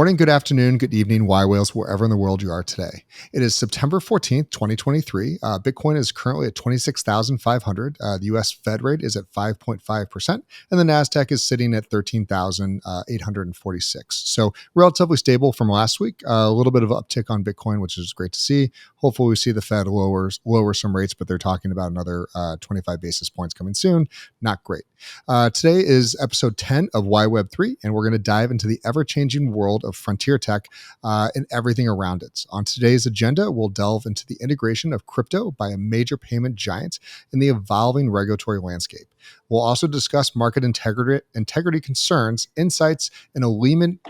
morning, good afternoon, good evening, yWhales, wherever in the world you are today. It is September 14th, 2023. Bitcoin is currently at 26,500. The US Fed rate is at 5.5%, and the NASDAQ is sitting at 13,846. So relatively stable from last week. A little bit of uptick on Bitcoin, which is great to see. Hopefully we see the Fed lower some rates, but they're talking about another 25 basis points coming soon. Not great. Today is episode 10 of yWeb3, and we're going to dive into the ever-changing world of frontier tech and everything around it. On today's agenda, we'll delve into the integration of crypto by a major payment giant in the evolving regulatory landscape. We'll also discuss market integrity concerns, insights, and a leading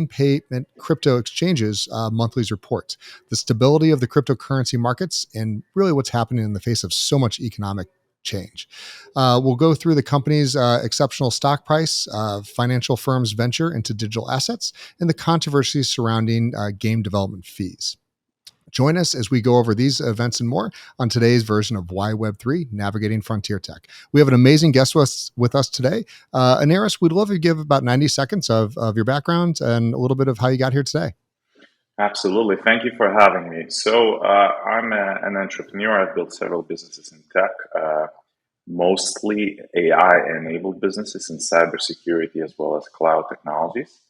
payment crypto exchanges monthly report, the stability of the cryptocurrency markets, and really what's happening in the face of so much economic change. We'll go through the company's exceptional stock price, financial firms' venture into digital assets, and the controversies surrounding game development fees. Join us as we go over these events and more on today's version of yWeb3, Navigating Frontier Tech. We have an amazing guest with us today. Einaras, we'd love to give about 90 seconds of your background and a little bit of how you got here today. Absolutely. Thank you for having me. So I'm an entrepreneur. I've built several businesses in tech, mostly AI-enabled businesses in cybersecurity as well as cloud technologies.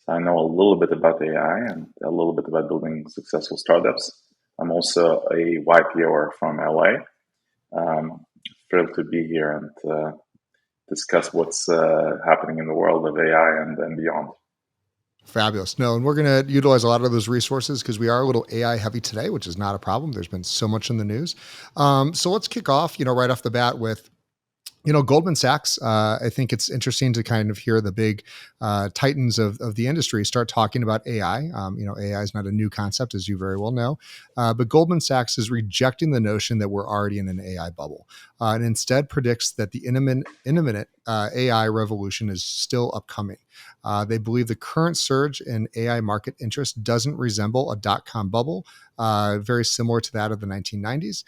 So I know a little bit about AI and a little bit about building successful startups. I'm also a YPOer from LA. Thrilled to be here and discuss what's happening in the world of AI and beyond. Fabulous. No, and we're going to utilize a lot of those resources because we are a little AI heavy today, which is not a problem. There's been so much in the news. So let's kick off, right off the bat with, Goldman Sachs. I think it's interesting to kind of hear the big titans of the industry start talking about AI. AI is not a new concept, as you very well know, but Goldman Sachs is rejecting the notion that we're already in an AI bubble and instead predicts that the imminent AI revolution is still upcoming. They believe the current surge in AI market interest doesn't resemble a dot-com bubble, very similar to that of the 1990s.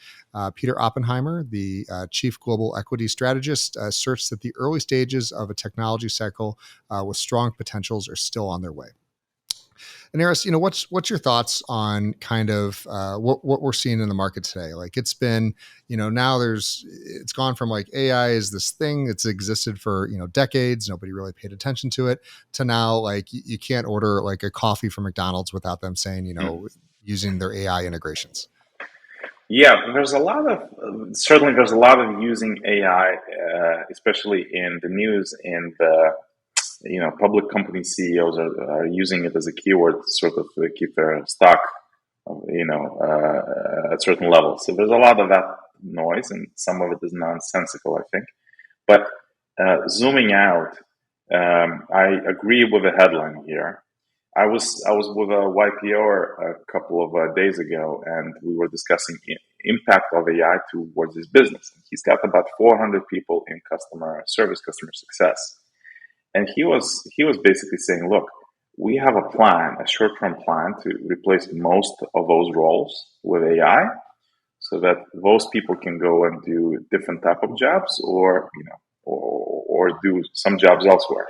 Peter Oppenheimer, the chief global equity strategist, asserts that the early stages of a technology cycle with strong potentials are still on their way. And Einaras, what's your thoughts on kind of what we're seeing in the market today? Like it's been, now it's gone from like AI is this thing that's existed for, decades. Nobody really paid attention to it to now, like you can't order like a coffee from McDonald's without them saying, using their AI integrations. Yeah, there's a lot of using AI, especially in the news and public company CEOs are using it as a keyword to sort of keep their stock, at certain levels. So there's a lot of that noise, and some of it is nonsensical, I think. But zooming out, I agree with the headline here. I was with a YPO a couple of days ago, and we were discussing impact of AI towards his business. He's got about 400 people in customer service, customer success. And he was basically saying, look, we have a plan, a short-term plan to replace most of those roles with AI so that those people can go and do different type of jobs or do some jobs elsewhere.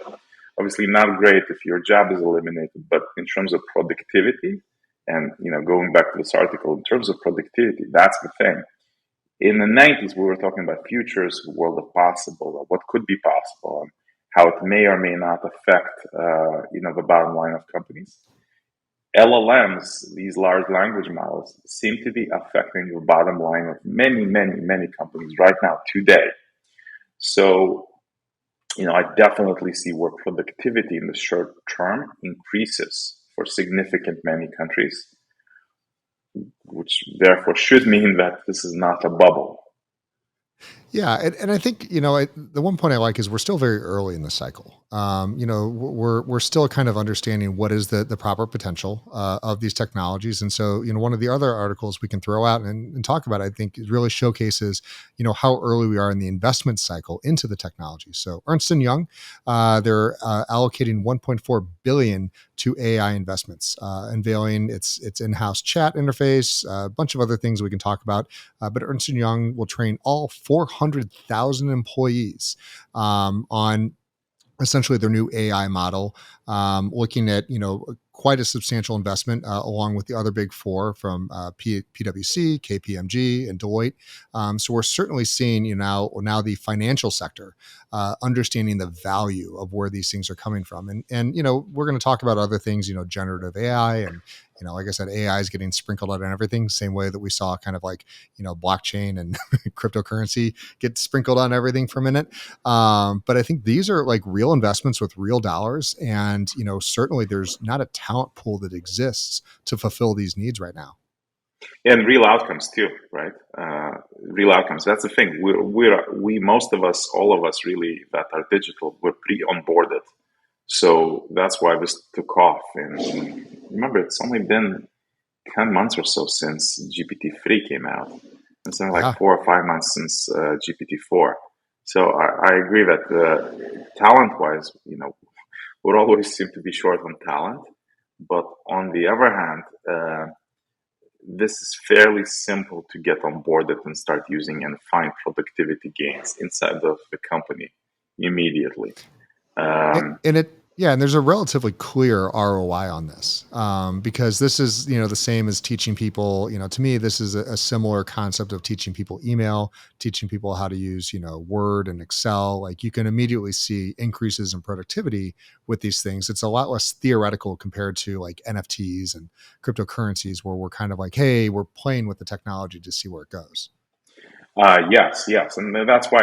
Obviously not great if your job is eliminated, but in terms of productivity and, going back to this article, in terms of productivity, that's the thing. In the 90s, we were talking about futures, world of possible, what could be possible, and how it may or may not affect, the bottom line of companies. LLMs, these large language models, seem to be affecting the bottom line of many, many, many companies right now, today. So, I definitely see where productivity in the short term increases for significant many countries, which therefore should mean that this is not a bubble. Yeah, and I think the one point I like is we're still very early in the cycle. We're still kind of understanding what is the proper potential of these technologies, and so one of the other articles we can throw out and talk about, I think, really showcases how early we are in the investment cycle into the technology. So Ernst & Young, they're allocating 1.4 billion to AI investments, unveiling its in-house chat interface, a bunch of other things we can talk about. But Ernst & Young will train all 400,000 employees on essentially their new AI model, looking at quite a substantial investment, along with the other big four from PwC, KPMG, and Deloitte. So we're certainly seeing, now the financial sector understanding the value of where these things are coming from, and we're going to talk about other things, generative AI, and like I said, AI is getting sprinkled out on everything, same way that we saw kind of like blockchain and cryptocurrency get sprinkled on everything for a minute. But I think these are like real investments with real dollars, and certainly there's not a talent pool that exists to fulfill these needs right now. And real outcomes too, right? Real outcomes. That's the thing. We most of us, all of us, really that are digital, we're pre-onboarded. So that's why this took off. And remember, it's only been 10 months or so since GPT-3 came out. It's only like Yeah. 4 or 5 months since GPT-4. So I agree that talent-wise, we'll always seem to be short on talent. But on the other hand, this is fairly simple to get onboarded and start using and find productivity gains inside of the company immediately. And there's a relatively clear ROI on this, because this is, the same as teaching people, to me, this is a similar concept of teaching people email, teaching people how to use, Word and Excel. Like, you can immediately see increases in productivity with these things. It's a lot less theoretical compared to like NFTs and cryptocurrencies, where we're kind of like, hey, we're playing with the technology to see where it goes. Yes. And that's why,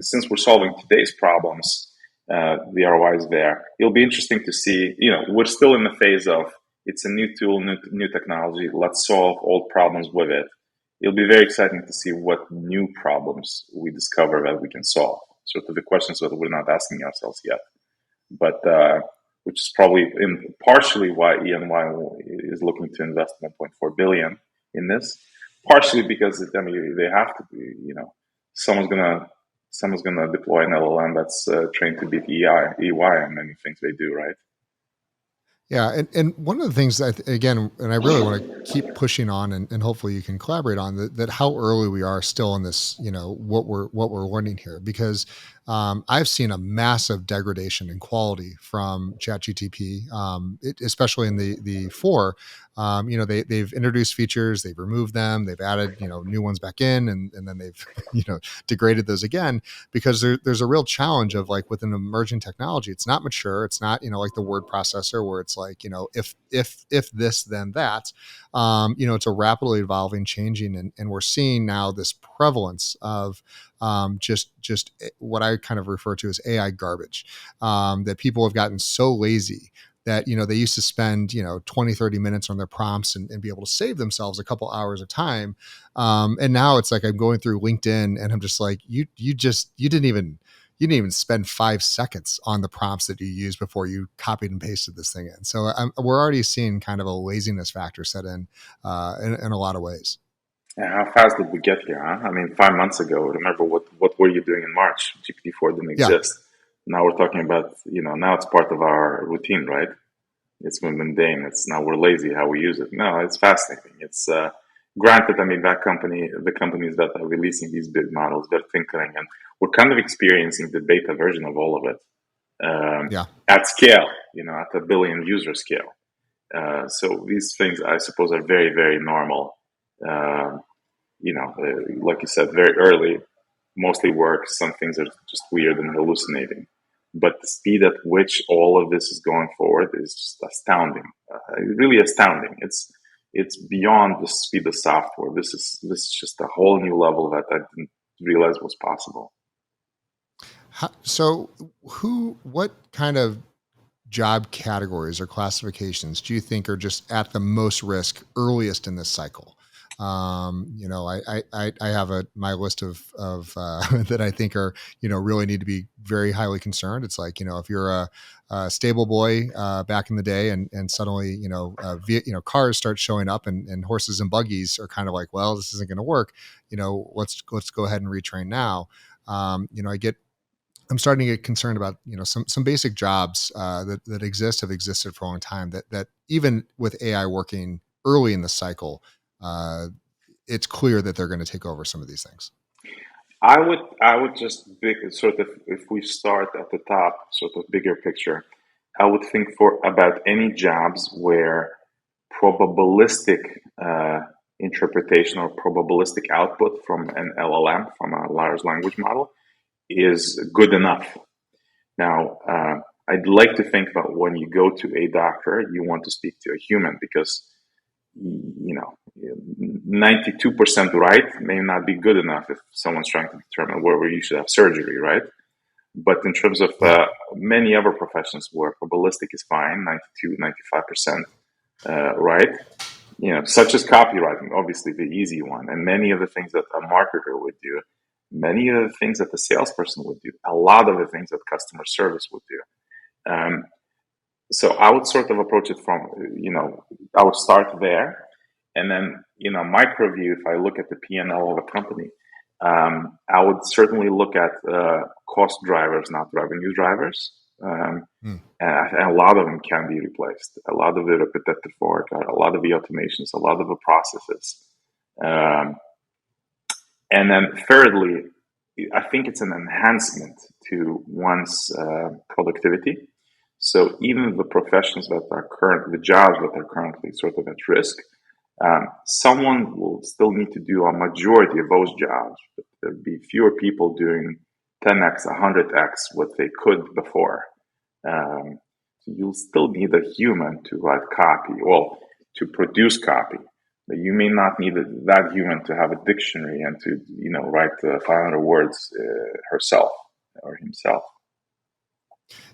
since we're solving today's problems, the ROI is there. It'll be interesting to see, we're still in the phase of it's a new tool, new technology. Let's solve old problems with it. It'll be very exciting to see what new problems we discover that we can solve. Sort of the questions that we're not asking ourselves yet. But which is probably partially why EY is looking to invest 1.4 billion in this. Partially because they have to be, someone's gonna deploy an LLM that's trained to beat EY and many things they do, right? Yeah, and one of the things that, again, and I really want to keep pushing on, and hopefully you can collaborate on that how early we are still in this, what we're learning here, because I've seen a massive degradation in quality from ChatGTP, especially in the four. They've introduced features, they've removed them, they've added new ones back in, and then they've degraded those again, because there's a real challenge of, like, with an emerging technology, it's not mature, it's not like the word processor where it's like if this then that. It's a rapidly evolving, changing, and we're seeing now this prevalence of just what I kind of refer to as AI garbage, that people have gotten so lazy that they used to spend 20-30 minutes on their prompts and be able to save themselves a couple hours of time, and now it's like I'm going through LinkedIn and I'm just like, you didn't even spend 5 seconds on the prompts that you used before you copied and pasted this thing in. So we're already seeing kind of a laziness factor set in a lot of ways. And how fast did we get here? Huh? I mean, 5 months ago, remember what were you doing in March? GPT-4 didn't Yeah. exist. Now we're talking about, now it's part of our routine, right? It's mundane. It's now we're lazy how we use it. No, it's fascinating. It's granted. I mean, the companies that are releasing these big models, they're tinkering, and we're kind of experiencing the beta version of all of it Yeah. at scale. At a billion user scale. So these things, I suppose, are very, very normal. Like you said, very early, mostly works. Some things are just weird and hallucinating. But the speed at which all of this is going forward is just astounding, really astounding. It's beyond the speed of software. This is just a whole new level that I didn't realize was possible. So, what kind of job categories or classifications do you think are just at the most risk earliest in this cycle? I have my list of that I think are, really need to be very highly concerned. It's like, if you're a stable boy back in the day, and suddenly, cars start showing up, and horses and buggies are kind of like, well, this isn't going to work. Let's go ahead and retrain now. I'm starting to get concerned about some basic jobs that have existed for a long time, that even with AI working early in the cycle, it's clear that they're going to take over some of these things. I would just sort of, if we start at the top, sort of bigger picture, I would think for about any jobs where probabilistic interpretation or probabilistic output from an LLM, from a large language model, is good enough. Now, I'd like to think that when you go to a doctor, you want to speak to a human because, 92% right may not be good enough if someone's trying to determine where you should have surgery, right? But in terms of Yeah. many other professions where probabilistic is fine, 92, 95% right, such as copywriting, obviously the easy one, and many of the things that a marketer would do, many of the things that the salesperson would do, a lot of the things that customer service would do. So I would sort of approach it from, I would start there, and then, micro view. If I look at the P&L of a company, I would certainly look at cost drivers, not revenue drivers. Hmm. And a lot of them can be replaced. A lot of the repetitive work, a lot of the automations, a lot of the processes. And then thirdly, I think it's an enhancement to one's productivity. So even the professions that are the jobs that are currently sort of at risk, someone will still need to do a majority of those jobs, but there'll be fewer people doing 10x, 100x what they could before. So you'll still need a human to write copy, well, to produce copy. But you may not need that human to have a dictionary and to, write 500 words herself or himself.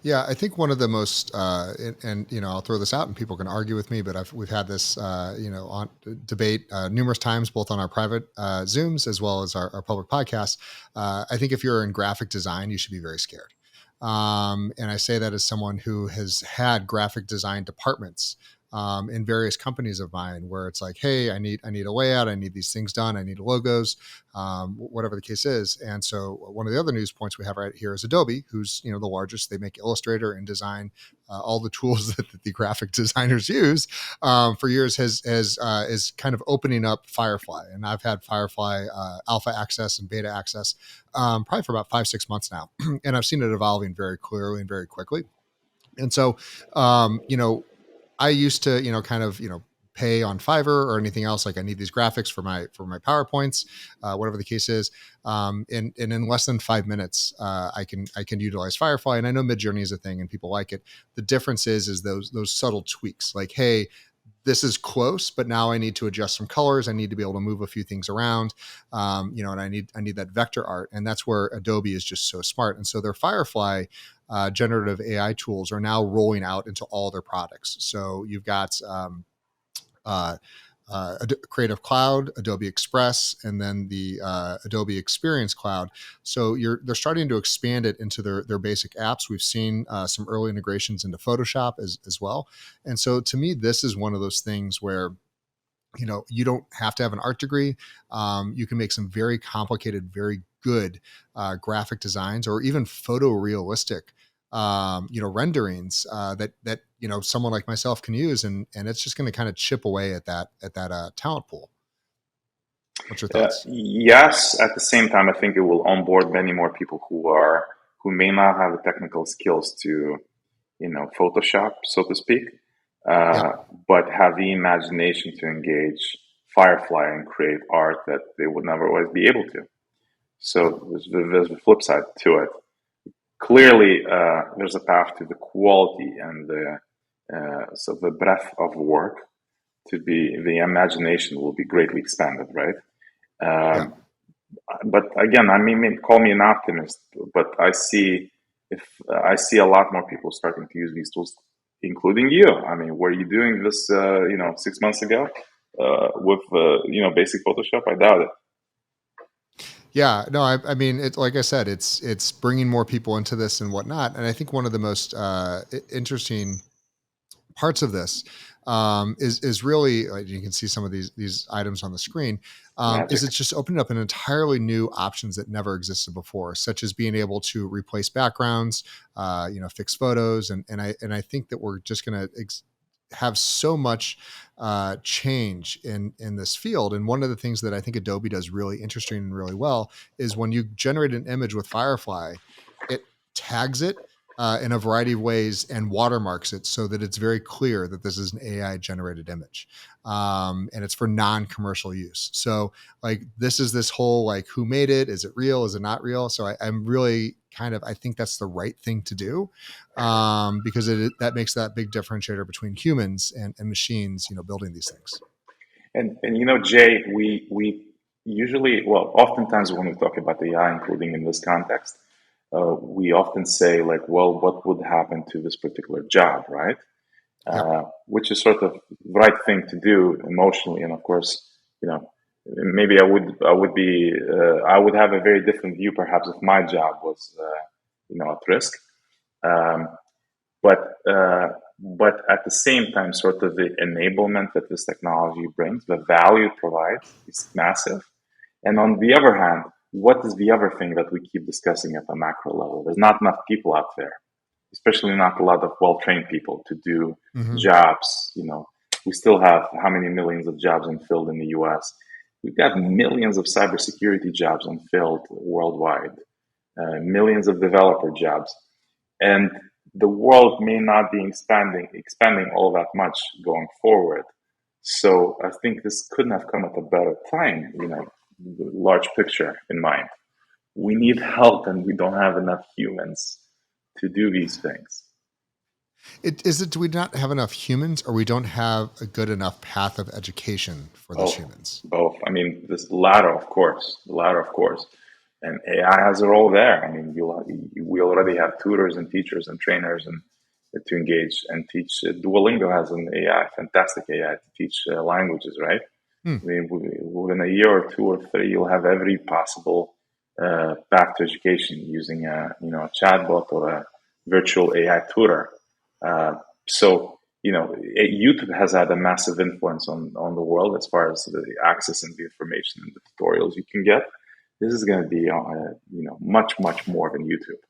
Yeah, I think one of the most, and I'll throw this out, and people can argue with me, but we've had this, on debate numerous times, both on our private Zooms as well as our public podcast. I think if you're in graphic design, you should be very scared. And I say that as someone who has had graphic design departments in various companies of mine, where it's like, hey, I need a layout, I need these things done, I need logos, whatever the case is. And so one of the other news points we have right here is Adobe, who's the largest. They make Illustrator and design, all the tools that the graphic designers use for years. Is kind of opening up Firefly, and I've had Firefly alpha access and beta access probably for about 5-6 months now, and I've seen it evolving very clearly and very quickly. And so, I used to, kind of, pay on Fiverr or anything else. Like, I need these graphics for my PowerPoints, whatever the case is. And in less than 5 minutes, I can utilize Firefly. And I know Midjourney is a thing and people like it. The difference is those subtle tweaks, like, hey, this is close, but now I need to adjust some colors. I need to be able to move a few things around, and I need that vector art. And that's where Adobe is just so smart. And so their Firefly generative AI tools are now rolling out into all their products. So you've got uh, Creative Cloud, Adobe Express, and then the Adobe Experience Cloud. So they're starting to expand it into their basic apps. We've seen some early integrations into Photoshop as well. And so to me, this is one of those things where you don't have to have an art degree. You can make some very complicated, very good graphic designs, or even photorealistic renderings that someone like myself can use, and it's just going to kind of chip away at that talent pool. What's your thoughts? Yes, at the same time, I think it will onboard many more people who may not have the technical skills to, Photoshop, so to speak, Yeah. but have the imagination to engage Firefly and create art that they would never always be able to. So there's the flip side to it. Clearly, there's a path to the quality and the breadth of work the imagination will be greatly expanded, right? Yeah. But again, I mean, call me an optimist, but I see a lot more people starting to use these tools, including you. I mean, were you doing this, 6 months ago with basic Photoshop? I doubt it. Yeah, no, I mean, like I said, it's bringing more people into this and whatnot. And I think one of the most interesting parts of this is really, like, you can see some of these items on the screen. Magic. Is it's just opening up an entirely new options that never existed before, such as being able to replace backgrounds, fix photos, and I think that we're just going to have so much change in this field. And one of the things that I think Adobe does really interesting and really well is when you generate an image with Firefly, it tags it in a variety of ways and watermarks it so that it's very clear that this is an AI generated image. And it's for non-commercial use. So like, this whole, like, who made it? Is it real? Is it not real? So I'm really I think that's the right thing to do, because that makes that big differentiator between humans and machines, building these things. And Jay, we usually, well, oftentimes when we talk about AI, including in this context, we often say like, well, what would happen to this particular job, right? Yep. Which is sort of the right thing to do emotionally, and of course, maybe I would have a very different view perhaps if my job was at risk. Um, but at the same time, sort of the enablement that this technology brings, the value it provides is massive. And on the other hand, what is the other thing that we keep discussing at the macro level? There's not enough people out there, especially not a lot of well-trained people to do jobs. We still have how many millions of jobs unfilled in the US? We've got millions of cybersecurity jobs unfilled worldwide, millions of developer jobs. And the world may not be expanding all that much going forward. So I think this couldn't have come at a better time, the large picture in mind. We need help and we don't have enough humans to do these things. Do we not have enough humans, or we don't have a good enough path of education for those humans? Both. I mean, this latter, of course. The latter, of course. And AI has a role there. I mean, we already have tutors and teachers and trainers and to engage and teach. Duolingo has an AI, fantastic AI to teach languages, right? I mean, within a year or two or three, you'll have every possible path to education using a chatbot or a virtual AI tutor. So YouTube has had a massive influence on the world as far as the access and the information and the tutorials you can get. This is going to be much more than YouTube.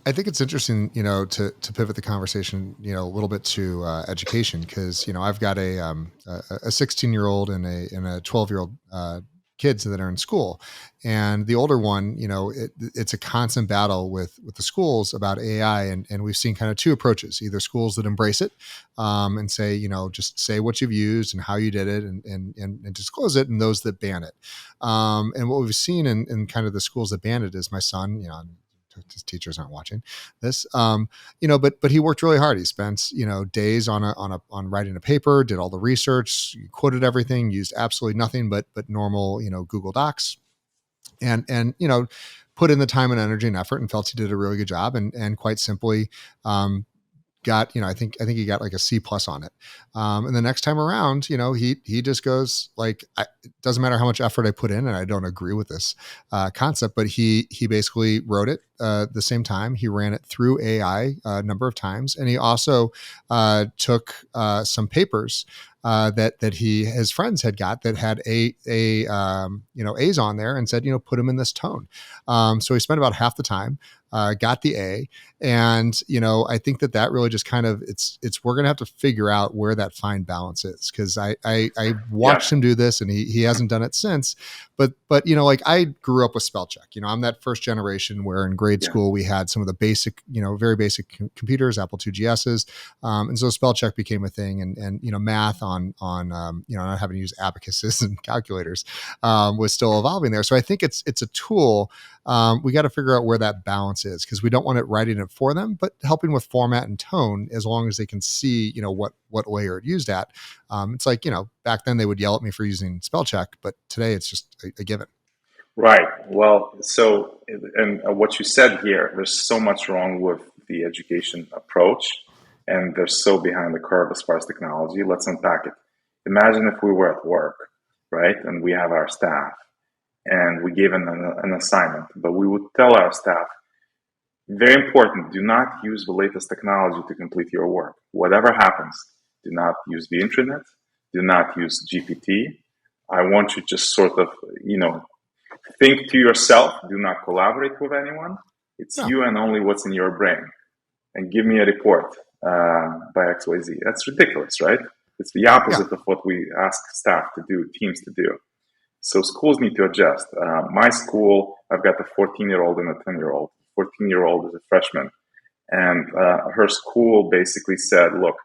I think it's interesting, to pivot the conversation, a little bit to education, because I've got a 16-year-old and a 12-year-old kids that are in school, and the older one, it's a constant battle with the schools about AI, and we've seen kind of two approaches: either schools that embrace it and say, just say what you've used and how you did it, and disclose it, and those that ban it. And what we've seen in kind of the schools that ban it is my son, his teachers aren't watching this, but he worked really hard. He spent, days on writing a paper, did all the research, quoted everything, used absolutely nothing but normal, Google Docs, and put in the time and energy and effort, and felt he did a really good job, and quite simply, got, I think he got like a C+ on it. And the next time around, he just goes like, it doesn't matter how much effort I put in, and I don't agree with this concept, but he basically wrote it the same time. He ran it through AI a number of times, and he also took some papers that his friends had got that had A's on there, and said, put them in this tone. So he spent about half the time, got the A, and I think that really just kind of we're gonna have to figure out where that fine balance is, because I watched him do this, and he hasn't done it since. But like, I grew up with spell check. I'm that first generation where in grade school we had some of the basic, very basic computers, Apple II GSs, and so spell check became a thing, and math on not having to use abacuses and calculators was still evolving there. So I think it's a tool. We got to figure out where that balance is, because we don't want it writing it for them, but helping with format and tone, as long as they can see, what layer it used at. It's like, back then they would yell at me for using spell check, but today it's just a given. Right. Well, so, and what you said here, there's so much wrong with the education approach, and they're so behind the curve as far as technology. Let's unpack it. Imagine if we were at work, right, and we have our staff, and we gave an assignment, but we would tell our staff, very important, do not use the latest technology to complete your work. Whatever happens, do not use the internet, do not use GPT. I want you just sort of, think to yourself, do not collaborate with anyone. It's you and only what's in your brain. And give me a report by XYZ. That's ridiculous, right? It's the opposite of what we ask staff to do, teams to do. So schools need to adjust. My school, I've got a 14-year-old and a 10-year-old. 14-year-old is a freshman. And her school basically said, look,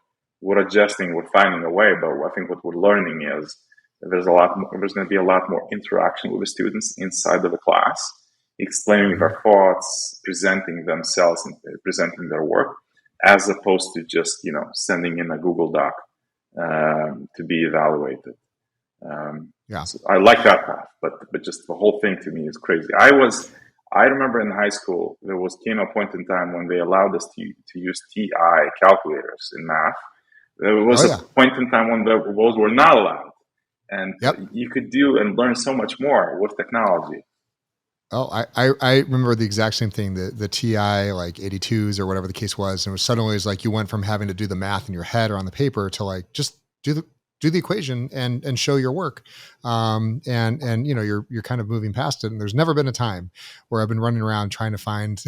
we're adjusting, we're finding a way, but I think what we're learning is there's going to be a lot more interaction with the students inside of the class, explaining their thoughts, presenting themselves, and presenting their work, as opposed to just sending in a Google Doc to be evaluated. So I like that path, but just the whole thing to me is crazy. I remember in high school there came a point in time when they allowed us to use TI calculators in math. There was a point in time when those were not allowed, and you could do and learn so much more with technology. Oh, I remember the exact same thing, the TI like 82s or whatever the case was. And it was suddenly like you went from having to do the math in your head or on the paper to like just do the equation and show your work. And you're kind of moving past it. And there's never been a time where I've been running around trying to find,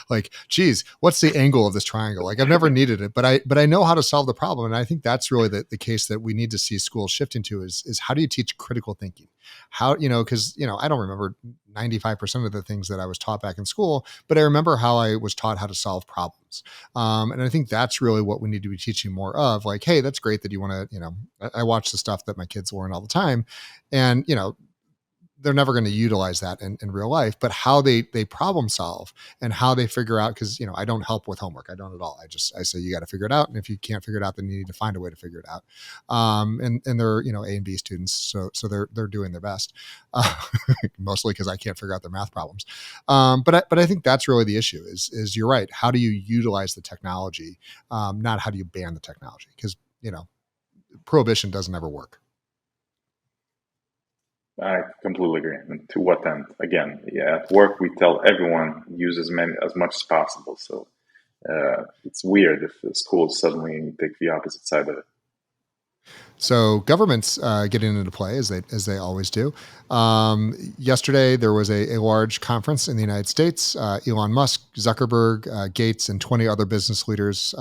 like, geez, what's the angle of this triangle? Like I've never needed it, but I know how to solve the problem. And I think that's really the case that we need to see schools shifting to is how do you teach critical thinking? How, because, I don't remember 95% of the things that I was taught back in school, but I remember how I was taught how to solve problems. And I think that's really what we need to be teaching more of. Like, hey, that's great that you want to, I watch the stuff that my kids learn all the time. And, they're never going to utilize that in real life, but how they problem solve and how they figure out, because I don't help with homework. I don't at all. I say you got to figure it out, and if you can't figure it out, then you need to find a way to figure it out. And they're A and B students, so they're doing their best, mostly because I can't figure out their math problems. But I think that's really the issue. Is you're right. How do you utilize the technology, not how do you ban the technology? Because prohibition doesn't ever work. I completely agree. And to what end? Again, at work we tell everyone use as much as possible. So it's weird if the schools suddenly take the opposite side of it. So governments getting into play as they always do. Yesterday there was a large conference in the United States. Elon Musk, Zuckerberg, Gates, and 20 other business leaders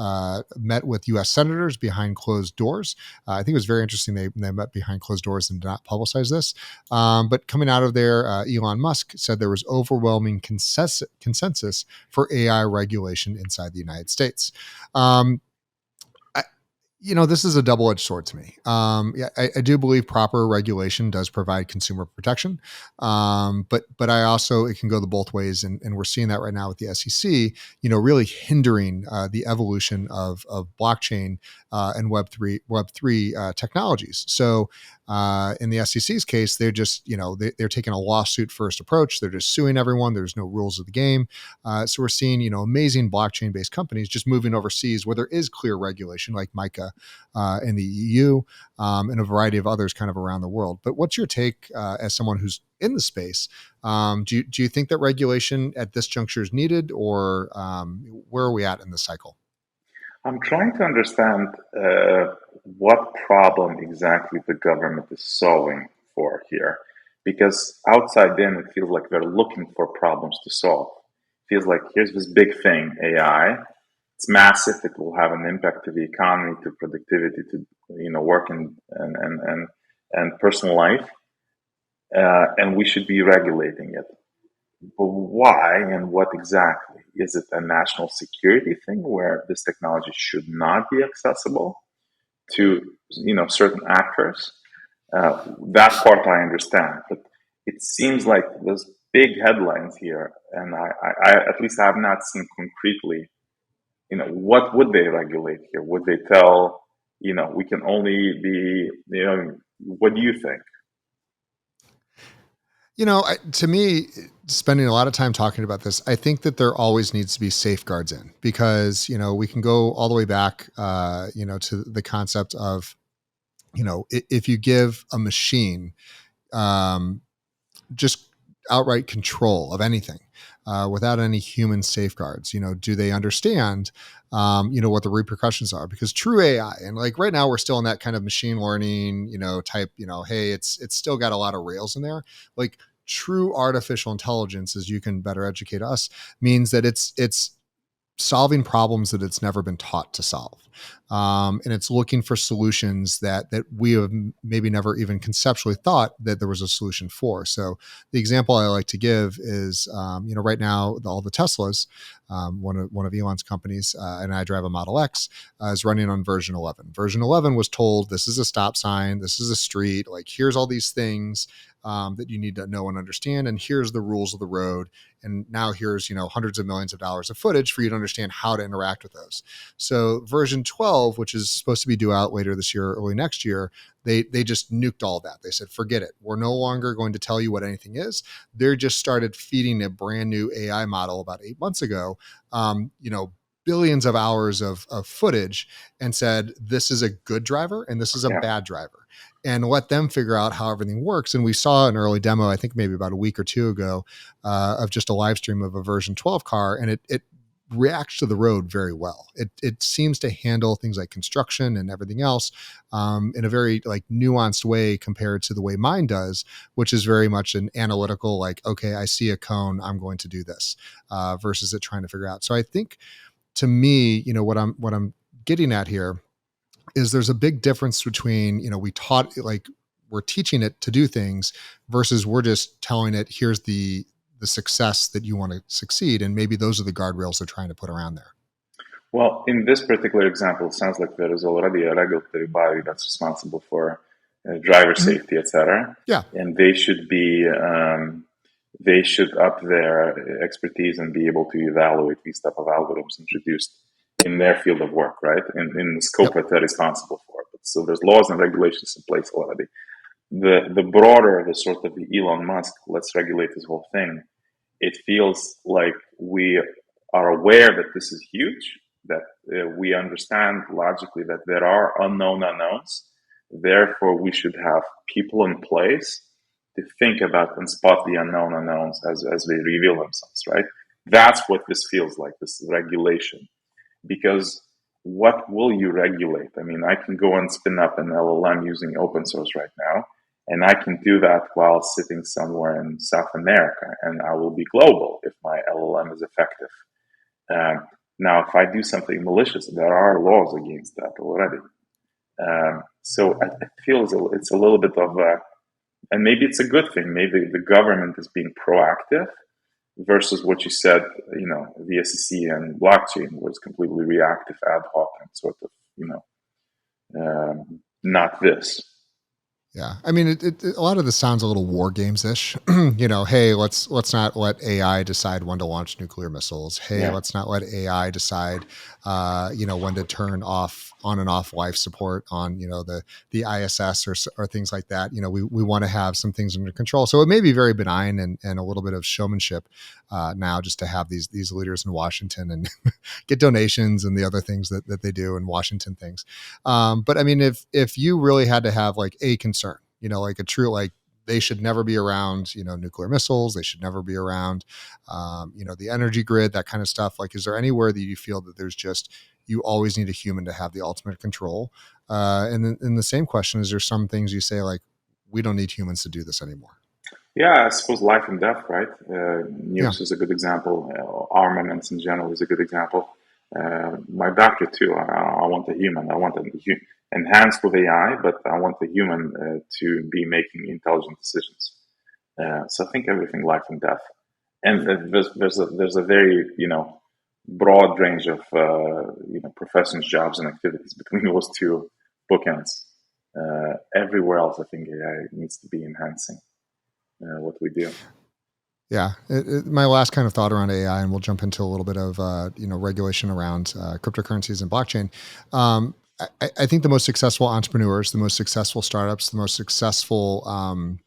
met with U.S. senators behind closed doors. I think it was very interesting. They met behind closed doors and did not publicize this. But coming out of there, Elon Musk said there was overwhelming consensus for AI regulation inside the United States. This is a double-edged sword to me. I do believe proper regulation does provide consumer protection, but I also it can go the both ways, and we're seeing that right now with the SEC. Really hindering the evolution of blockchain and Web3 technologies. So in the SEC's case, they're just they're taking a lawsuit first approach. They're just suing everyone. There's no rules of the game. So we're seeing amazing blockchain-based companies just moving overseas where there is clear regulation, like MiCA in the EU, and a variety of others kind of around the world. But what's your take as someone who's in the space? Do you think that regulation at this juncture is needed, or where are we at in the cycle? I'm trying to understand what problem exactly the government is solving for here. Because outside in, it feels like they're looking for problems to solve. It feels like here's this big thing, AI. It's massive. It will have an impact to the economy, to productivity, to work and personal life, and we should be regulating it. But why and what exactly? Is it a national security thing where this technology should not be accessible to certain actors? That part I understand, but it seems like there's big headlines here, and I at least have not seen concretely. What would they regulate here? Would they tell we can only be what do you think? To me, spending a lot of time talking about this, I think that there always needs to be safeguards in, because, we can go all the way back, to the concept of, if you give a machine just outright control of anything without any human safeguards, do they understand, what the repercussions are? Because true AI, and like right now we're still in that kind of machine learning, type, hey, it's still got a lot of rails in there. Like true artificial intelligence, as you can better educate us, means that it's solving problems that it's never been taught to solve. And it's looking for solutions that we have maybe never even conceptually thought that there was a solution for. So the example I like to give is, right now all the Teslas, one of Elon's companies, and I drive a Model X, is running on version 11. Version 11 was told, this is a stop sign, this is a street, like here's all these things that you need to know and understand, and here's the rules of the road. And now here's hundreds of millions of dollars of footage for you to understand how to interact with those. So version 12, which is supposed to be due out later this year, early next year, they just nuked all that. They said, forget it. We're no longer going to tell you what anything is. They just started feeding a brand new AI model about 8 months ago, billions of hours of footage, and said, this is a good driver and this is a bad driver, and let them figure out how everything works. And we saw an early demo, I think maybe about a week or two ago, of just a live stream of a version 12 car, and it reacts to the road very well. It seems to handle things like construction and everything else in a very like nuanced way compared to the way mine does, which is very much an analytical, like, okay, I see a cone, I'm going to do this, versus it trying to figure out. So I think, to me, what I'm getting at here is there's a big difference between, we're teaching it to do things versus we're just telling it, here's the success that you want to succeed. And maybe those are the guardrails they're trying to put around there. Well, in this particular example, it sounds like there is already a regulatory body that's responsible for driver safety, etc. Yeah. And they should up their expertise and be able to evaluate these type of algorithms introduced in their field of work, right? In the scope that they're responsible for. So there's laws and regulations in place already. The broader, the sort of the Elon Musk, let's regulate this whole thing, it feels like we are aware that this is huge, that we understand logically that there are unknown unknowns. Therefore, we should have people in place to think about and spot the unknown unknowns as they reveal themselves, right? That's what this feels like, this regulation. Because what will you regulate? I mean, I can go and spin up an LLM using open source right now, and I can do that while sitting somewhere in South America, and I will be global if my LLM is effective. Now, if I do something malicious, there are laws against that already. So I feel it's a little bit of and maybe it's a good thing. Maybe the government is being proactive versus what you said, the SEC and blockchain was completely reactive, ad hoc, and sort of, not this. Yeah, I mean, a lot of this sounds a little war games-ish. Hey, let's not let AI decide when to launch nuclear missiles. Hey, let's not let AI decide, when to turn on and off life support on, the ISS or things like that. We want to have some things under control. So it may be very benign and a little bit of showmanship now, just to have these leaders in Washington and get donations and the other things that they do in Washington things. But I mean, if you really had to have like a concern, like a true, like they should never be around, nuclear missiles, they should never be around, the energy grid, that kind of stuff. Like, is there anywhere that you feel that there's just, you always need a human to have the ultimate control? And then in the same question, is there some things you say like, we don't need humans to do this anymore? Yeah, I suppose life and death, right? News is a good example. Armaments in general is a good example. My doctor too. I want a human. I want enhanced with AI, but I want the human to be making intelligent decisions. So I think everything, life and death, and there's a very broad range of professions, jobs, and activities between those two bookends. Everywhere else, I think AI needs to be enhancing what we do. Yeah, my last kind of thought around AI, and we'll jump into a little bit of regulation around cryptocurrencies and blockchain. I think the most successful entrepreneurs, the most successful startups, the most successful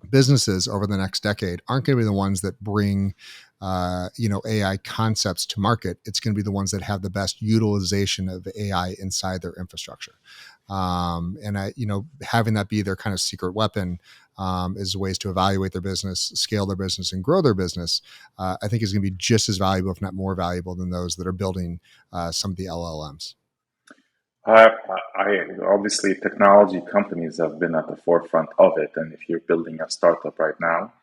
businesses over the next decade aren't going to be the ones that bring AI concepts to market. It's going to be the ones that have the best utilization of AI inside their infrastructure. And having that be their kind of secret weapon is ways to evaluate their business, scale their business, and grow their business. I think is going to be just as valuable, if not more valuable, than those that are building some of the LLMs. Obviously, technology companies have been at the forefront of it, and if you're building a startup right now,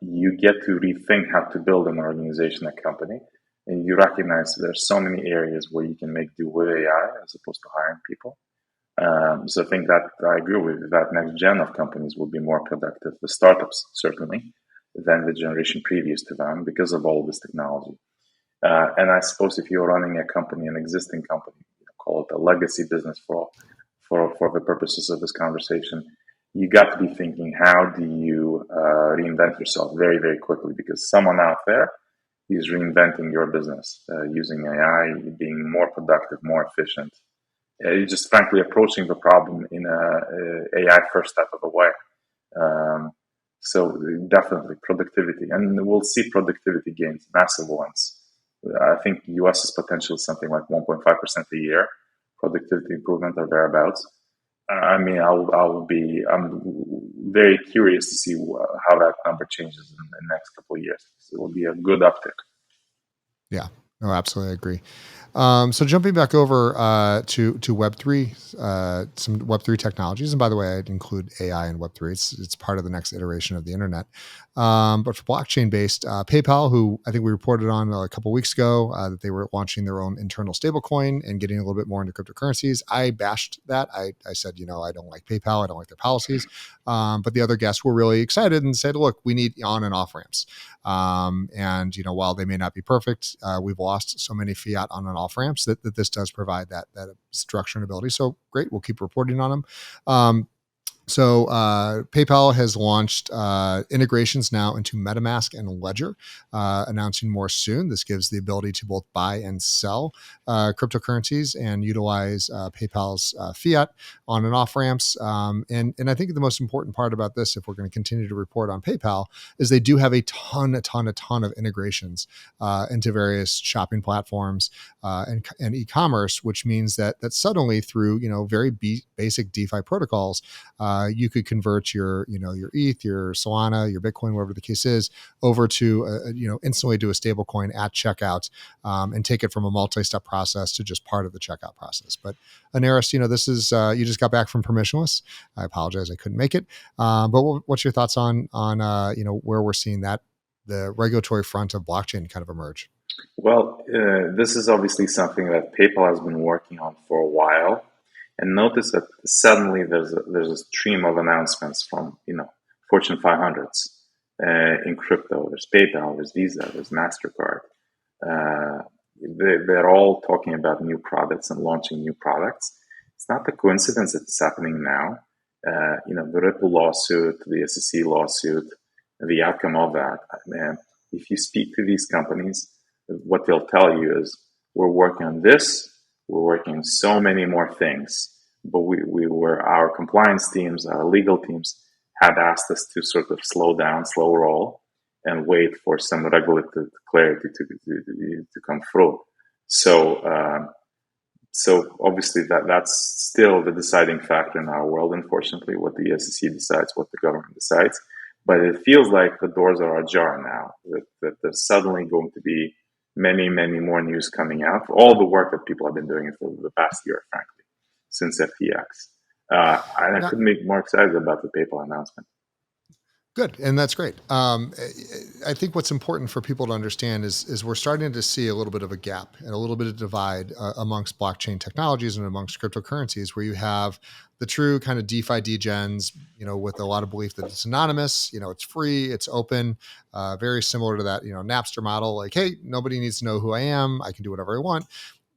you get to rethink how to build an organization, a company. and you recognize there's so many areas where you can make do with AI as opposed to hiring people. So I think that I agree with that next gen of companies will be more productive, the startups certainly, than the generation previous to them because of all this technology. And I suppose if you're running a company, an existing company, call it a legacy business for the purposes of this conversation, you got to be thinking, how do you reinvent yourself very, very quickly? Because someone out there is reinventing your business using AI, being more productive, more efficient. You're just frankly approaching the problem in a AI first type of a way. Um, so definitely productivity, and we'll see productivity gains, massive ones. I think US's potential is something like 1.5% a year productivity improvement or thereabouts. I mean, I'm very curious to see how that number changes in the next couple of years. It will be a good uptick. Yeah, no, absolutely agree. So jumping back over to Web3, some Web3 technologies, and by the way, I'd include AI in Web3. It's part of the next iteration of the internet. But for blockchain-based, PayPal, who I think we reported on a couple weeks ago, that they were launching their own internal stablecoin and getting a little bit more into cryptocurrencies. I bashed that. I said, I don't like PayPal. I don't like their policies. But the other guests were really excited and said, look, we need on and off ramps. And while they may not be perfect, we've lost so many fiat on and off ramps that this does provide that structure and ability. So great, we'll keep reporting on them. So PayPal has launched integrations now into MetaMask and Ledger, announcing more soon. This gives the ability to both buy and sell cryptocurrencies and utilize PayPal's fiat on and off ramps. And I think the most important part about this, if we're going to continue to report on PayPal, is they do have a ton of integrations into various shopping platforms and e-commerce, which means that suddenly through very basic DeFi protocols, you could convert your ETH, your Solana, your Bitcoin, whatever the case is, over to instantly do a stable coin at checkout, and take it from a multi-step process to just part of the checkout process. But Einaras, this is you just got back from permissionless. I apologize, I couldn't make it. But what's your thoughts on where we're seeing that the regulatory front of blockchain kind of emerge? Well, this is obviously something that PayPal has been working on for a while. And notice that suddenly there's a stream of announcements from Fortune 500s in crypto. There's PayPal, there's Visa, there's Mastercard. They're all talking about new products and launching new products. It's not a coincidence that it's happening now. The Ripple lawsuit, the SEC lawsuit, the outcome of that. Man, if you speak to these companies, what they'll tell you is, we're working on this. We're working on so many more things, but our compliance teams, our legal teams had asked us to sort of slow down, slow roll, and wait for some regulatory clarity to come through. So obviously that's still the deciding factor in our world, unfortunately, what the SEC decides, what the government decides. But it feels like the doors are ajar now, that there's suddenly going to be many, many more news coming out for all the work that people have been doing for the past year, frankly, since FTX. And I couldn't be more excited about the PayPal announcement. Good, and that's great. I think what's important for people to understand is we're starting to see a little bit of a gap and a little bit of divide amongst blockchain technologies and amongst cryptocurrencies, where you have the true kind of DeFi degens, with a lot of belief that it's anonymous, it's free, it's open, very similar to that, Napster model. Like, hey, nobody needs to know who I am. I can do whatever I want.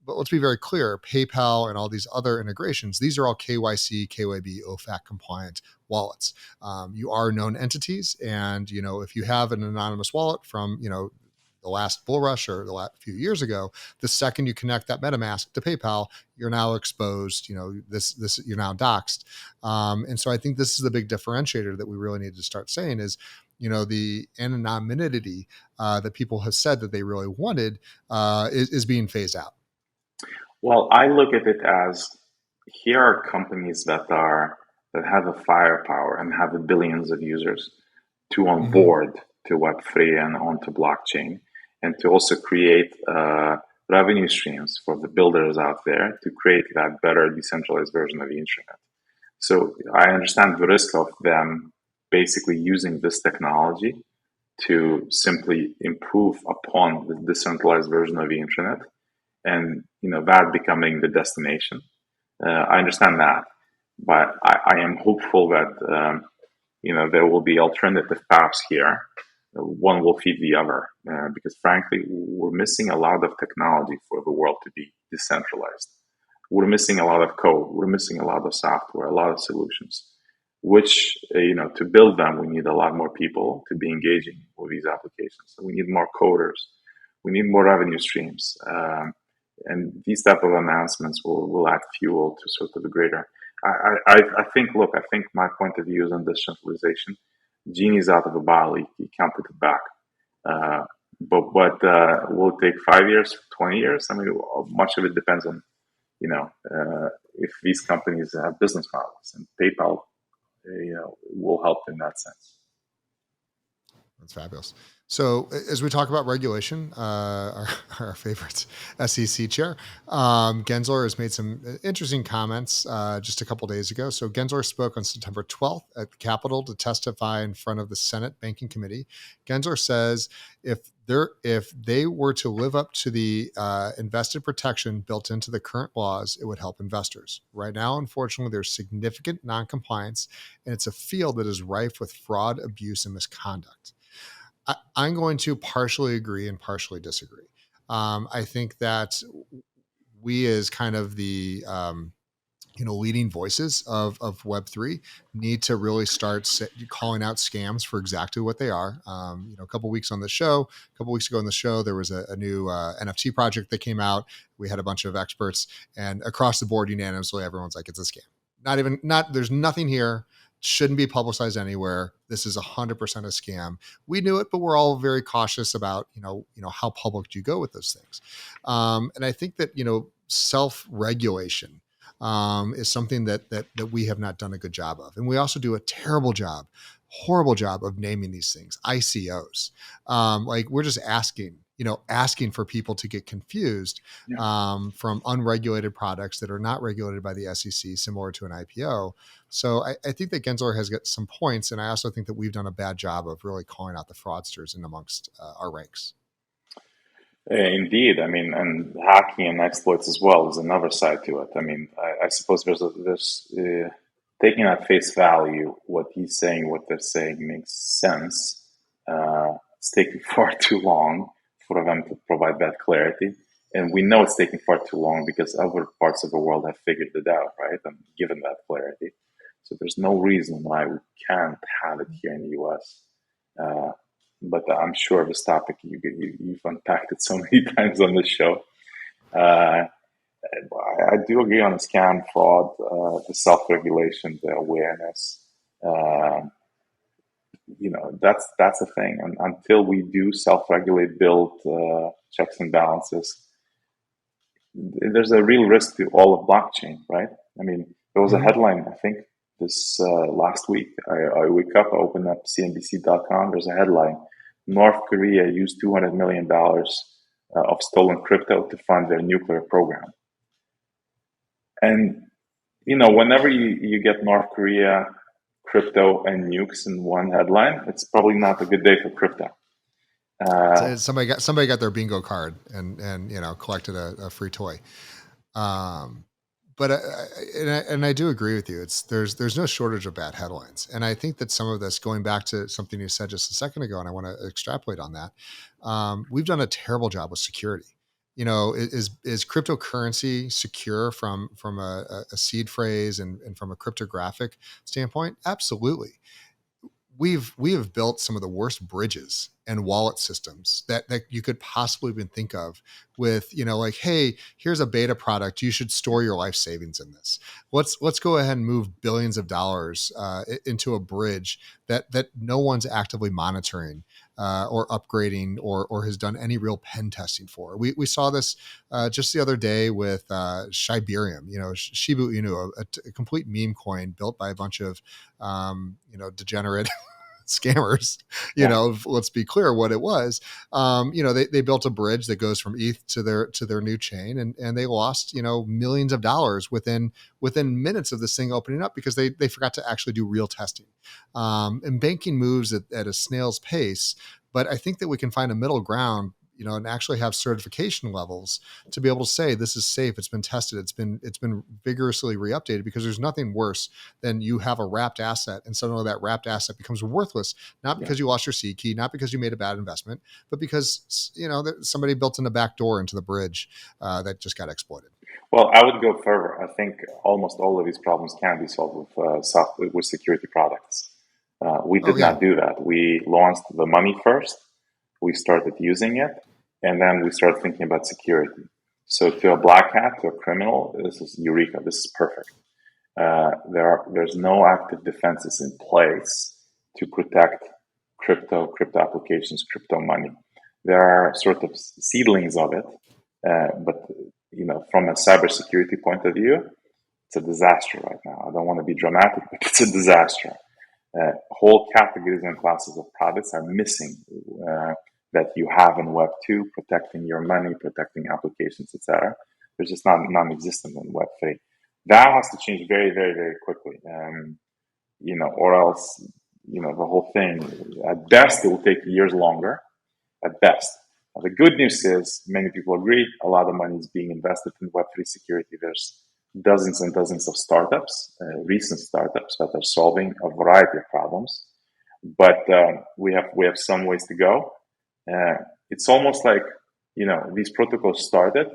But let's be very clear, PayPal and all these other integrations, these are all KYC, KYB, OFAC compliant wallets. You are known entities. And, if you have an anonymous wallet from, the last bull rush or the last few years ago, the second you connect that MetaMask to PayPal, you're now exposed, this you're now doxxed. And so I think this is the big differentiator that we really need to start saying is, the anonymity that people have said that they really wanted is being phased out. Well, I look at it as, here are companies that have a firepower and have the billions of users to onboard to Web3 and onto blockchain, and to also create revenue streams for the builders out there to create that better decentralized version of the internet. So I understand the risk of them basically using this technology to simply improve upon the decentralized version of the internet, and that becoming the destination. I understand that, but I am hopeful that there will be alternative paths here. One will feed the other, because frankly, we're missing a lot of technology for the world to be decentralized. We're missing a lot of code. We're missing a lot of software, a lot of solutions, which, to build them, we need a lot more people to be engaging with these applications. So we need more coders. We need more revenue streams. And these type of announcements will add fuel to sort of the greater. I think my point of view is on decentralization. Genie's out of the bottle. You can't put it back. But will it take 5 years, 20 years? I mean, much of it depends on, if these companies have business models, and PayPal, will help in that sense. That's fabulous. So as we talk about regulation, our favorite SEC chair, Gensler has made some interesting comments just a couple days ago. So Gensler spoke on September 12th at the Capitol to testify in front of the Senate Banking Committee. Gensler says if they were to live up to the invested protection built into the current laws, it would help investors. Right now, unfortunately, there's significant noncompliance, and it's a field that is rife with fraud, abuse, and misconduct. I'm going to partially agree and partially disagree. I think that we, as kind of the leading voices of Web3, need to really start calling out scams for exactly what they are. A couple weeks ago on the show, there was a new NFT project that came out. We had a bunch of experts, and across the board, unanimously, everyone's like, it's a scam. There's nothing here. Shouldn't be publicized anywhere. This is 100% a scam. We knew it, but we're all very cautious about, how public do you go with those things? And I think that, self-regulation is something that we have not done a good job of. And we also do a horrible job of naming these things, ICOs. We're just asking for people to get confused from unregulated products that are not regulated by the SEC, similar to an IPO. So I think that Gensler has got some points, and I also think that we've done a bad job of really calling out the fraudsters in amongst our ranks. Indeed. I mean, and hacking and exploits as well is another side to it. I mean, I suppose there's taking at face value what he's saying, what they're saying makes sense. It's taking far too long for them to provide that clarity. And we know it's taking far too long because other parts of the world have figured it out, right? And given that clarity. So there's no reason why we can't have it here in the US. But I'm sure this topic, you've unpacked it so many times on this show. I do agree on the scam, fraud, the self-regulation, the awareness. That's the thing. And until we do self-regulate, build checks and balances, there's a real risk to all of blockchain, right? I mean, there was a headline, I think, this last week. I wake up, I open up CNBC.com. There's a headline: North Korea used $200 million of stolen crypto to fund their nuclear program. And, whenever you get North Korea, crypto, and nukes in one headline, it's probably not a good day for crypto. Somebody got their bingo card and collected a free toy. But I do agree with you. There's no shortage of bad headlines, and I think that some of this, going back to something you said just a second ago, and I want to extrapolate on that. We've done a terrible job with security. Is cryptocurrency secure from a seed phrase and from a cryptographic standpoint? Absolutely. We have built some of the worst bridges and wallet systems that you could possibly even think of with, hey, here's a beta product. You should store your life savings in this. Let's go ahead and move billions of dollars into a bridge that no one's actively monitoring or upgrading or has done any real pen testing for. We saw this just the other day with Shibarium, Shiba Inu, a complete meme coin built by a bunch of degenerate scammers. Let's be clear what it was. They built a bridge that goes from ETH to their new chain, and they lost millions of dollars within minutes of this thing opening up because they forgot to actually do real testing. And banking moves at a snail's pace, But I think that we can find a middle ground, and actually have certification levels to be able to say this is safe, it's been tested, it's been vigorously re-updated, because there's nothing worse than you have a wrapped asset and suddenly that wrapped asset becomes worthless, not Yeah. because you lost your seed key, not because you made a bad investment, but because somebody built in a back door into the bridge that just got exploited. Well, I would go further. I think almost all of these problems can be solved with software, with security products. We Oh did yeah. not do that. We launched the money first. We started using it, and then we started thinking about security. So, to a black hat, to a criminal, this is eureka. This is perfect. There's no active defenses in place to protect crypto applications, crypto money. There are sort of seedlings of it, but from a cybersecurity point of view, it's a disaster right now. I don't want to be dramatic, but it's a disaster. Whole categories and classes of products are missing that you have in Web2, protecting your money, protecting applications, etc. They're just not non-existent in Web3. That has to change very, very, very quickly, or else, the whole thing, at best, it will take years longer, at best. Now, the good news is, many people agree, a lot of money is being invested in Web3 security. There's dozens and dozens of startups, recent startups, that are solving a variety of problems. But we have some ways to go. It's almost like, these protocols started.